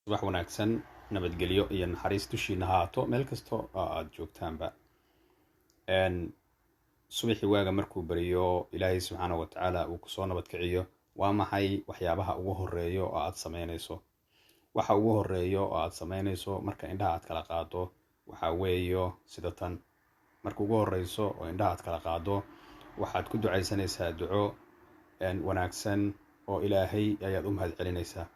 subax wanaagsan, nabadgelyo iyo naxariis dushiina haato meel kasto aad joogtaanba. subaxii waaga markuu bariyo ilaahay subxaanahu watacaala uu kusoo nabad kiciyo, waa maxay waxyaabaha ugu horeeyo oo aad sameynayso? waxa ugu horeeyo oo aad sameynayso marka indhaha aad kala qaado waxa weeyo sida tan. marka ugu horeyso oo indhaha aad kala qaado waxaad ku ducaysanaysaa duco wanaagsan oo ilaahay ayaad u mahad celinaysaa.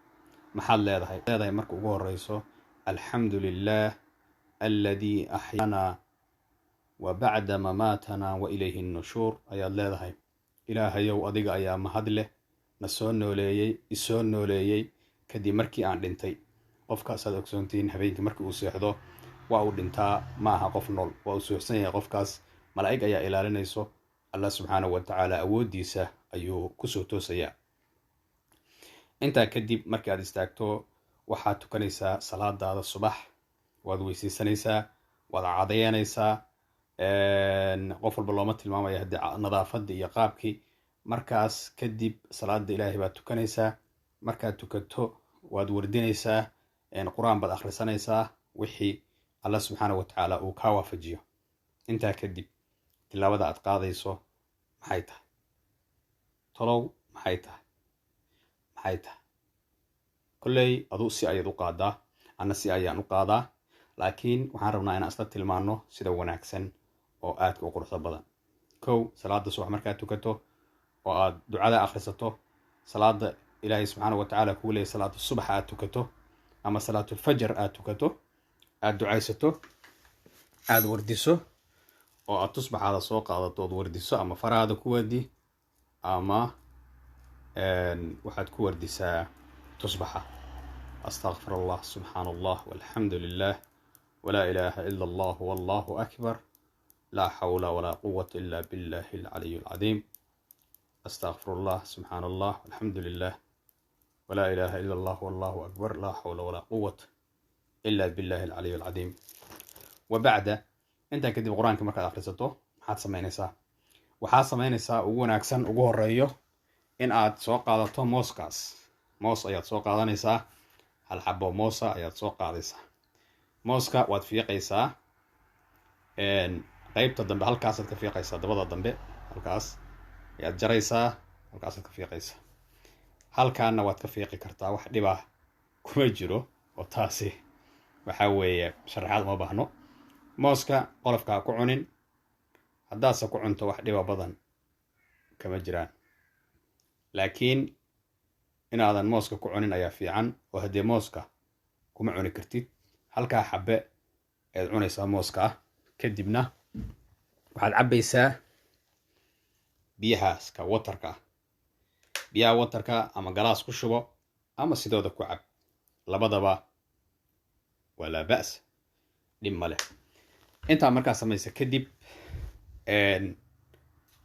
maxaad leedahay marka ugu horeyso? alxamdu lilah alladii axyaana wa bacda mamaatana wa ilayhi nushuur ayaad leedahay. ilaahayow adiga ayaa mahad leh, na soo nooleeyey, isoo nooleeyey kadib markii aan dhintay. qofkaas aad ogsoontihiin habeenkii markii uu seexdo waa uu dhintaa, ma aha qof nool, waa uu suuxsan yahay qofkaas. malaa'ig ayaa ilaalinayso. allah subxaanahu watacaala awooddiisa ayuu kusoo toosayaa. intaa kadib markii aad istaagto waxaad tukanaysaa salaadaada subax, waad weysaysanaysaa, waad cadayanaysaa. qof walba looma tilmaamaya haddii nadaafadii iyo qaabkii. markaas kadib salaada ilaahay baad tukanaysaa. markaad tukato waad wardinaysaa, qur-aan baad akhrisanaysaa wixii allah subxaanahu watacaala uu kaa waafajiyo. intaa kadib tilaabada aad qaadayso maxay tahay? tolow maxay tahay? kolley adu si ayaad u qaadaa, anna si ayaan u qaadaa, laakiin waxaan rabnaa inaan isla tilmaano sida wanaagsan oo aadka u quruxda badan. kow, salaada subax markaad tukato oo aad ducada akhrisato, salaada ilaahay subxaanahu watacaala kugu leeyahay salaatu subax aad tukato ama salaatulfajar aad tukato, aad ducaysato, aad wardiso oo aad tusbaxaada soo qaadato ood wardiso, ama farahaada ku wardi ama waxaad ku wardisaa tusbaxa. astaqfir allah, subxaan allah, walxamdu lilah, walaa ilaaha ila allah, wallahu akbar, laa xawla walaa quwata ila billahi alcaliy alcadiim. astaqfir allah, subxaan allah, walxamdu lilah, walaa ilaaha ila allah, wallahu akbar, laa xawla walaa quwata ila billahi alcaliy alcadiim. wabacda intaa kadib qur-aanka markaad akhrisato maxaad samaynaysaa? waxaad samaynaysaa ugu wanaagsan, ugu horeeyo in aad soo qaadato mooskaas. moos ayaad soo qaadanaysaa, hal xabo moosa ayaad soo qaadaysaa. mooska waad fiiqaysaa, qeybta dambe halkaasaad ka fiiqaysaa, dabada dambe halkaas ayaad jaraysaa, halkaasaad ka fiiqaysaa. halkaana waad ka fiiqi kartaa, wax dhibah kuma jiro, oo taasi waxaa weeye sharaxaad uma baahno. mooska qolofka ha ku cunin, haddaadse ku cunto wax dhiba badan kama jiraan, laakiin inaadan mooska ku cunin ayaa fiican. oo haddii mooska kuma cuni kartid, halkaa xabe ayaad cunaysaa mooska ah, kadibna waxaad cabbaysaa biyahaaska watarka ah. biyaha watarka ama galaas ku shubo ama sidooda ku cab, labadaba waa laa ba's, dhib ma leh. intaa markaa samaysa kadib,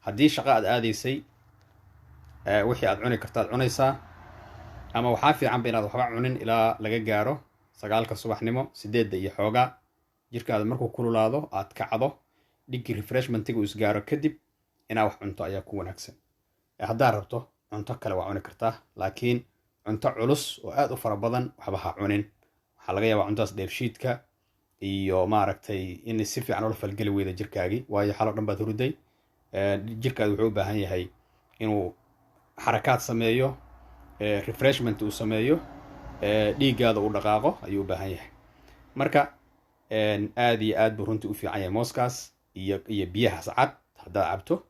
haddii shaqo aad aadaysay, wixii aad cuni kartaad cunaysaa, ama waxaa fiicanba inaad waxba cunin ilaa laga gaaro 9 subaxnimo, 8 iyo xoogaa. jirkaada markuu kululaado aad kacdo, dhigii refreshmentiga uu isgaaro kadib inaa wax cunto ayaa ku wanaagsan. haddaad rabto cunto kale waa cuni kartaa, laakiin cunto culus oo aad u fara badan waxba ha cunin. waxaa laga yaabaa cuntadas dheefshiidka iyo maaragtay in si fiican ula falgeli weyda jirkaagii, waayo xalo dhan baad hurday. jirkaada wuxuu u baahan yahay inuu xarakaad sameeyo, refreshment uu sameeyo, dhiiggaada uu dhaqaaqo ayuu u baahan yahay. marka aad iyo aad buu runtii u fiican yahay mooskaas iyo biyahaas cad. haddaad cabto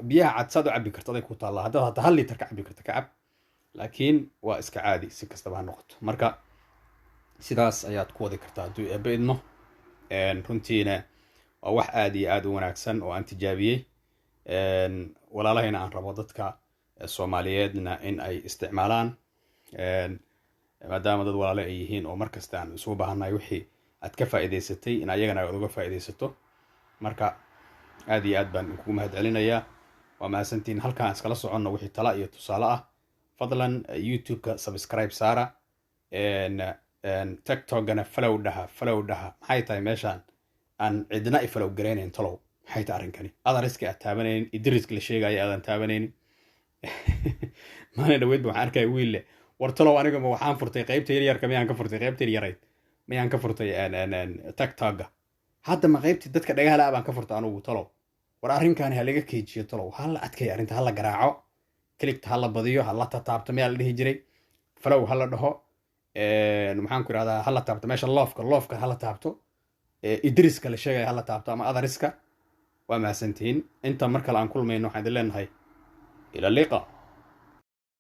biyaha cad saad u cabbi karto aday ku taallaa. haddaad hataa 1 litar ka cabbi karto ka cab, laakiin waa iska caadi si kastaba ha noqoto. marka sidaas ayaad ku wadi kartaa hadduu eebbe idmo. runtiina waa wax aad iyo aad u wanaagsan oo aan tijaabiyey. walaalahayna aan rabo dadka soomaaliyeedna in ay isticmaalaan, maadaama dad walaale ay yihiin oo markasta aan isugu baahannahay wixii aad ka faa'iidaysatay in ayagana aad uga faa'iidaysato. marka aad iyo aad baan kugu mahad celinayaa. waa mahadsantiin. halkaan iskala soconno wixii tala iyo tusaale ah. fadlan youtube-ka subscribe saara, tiktokgana follow dhaha. maxay tahay meeshaan aan cidna i follow garaynayn? talow maxay tahay arrinkani? adariska aad taabanaynin, idriska la sheegaya aadan taabanaynin. maalin dhaweyd ba waxaan arkaya wiil leh wartalow aniga ma waxaan furtay qaybta yaryarka miyaan ka furtay qaybta yaryarayd miyaan ka furtay tagtaaga hadda ma qaybtii dadka dhagaha la baan ka furtay anugu talow war arrinkan ha laga keejiyo talow ha la adkeeyo arrinta ha la garaaco كليكت هلا بديو هلا تتابت ميال اللي هيجري فلو هلا دهو maxaan ku irahdaa hala taabto meesha loofka hala taabto idriska la sheegaya hala taabto ama adariska waa mahadsantihiin inta mar kale aan kulmayno waxaan idin leenahay ila liqa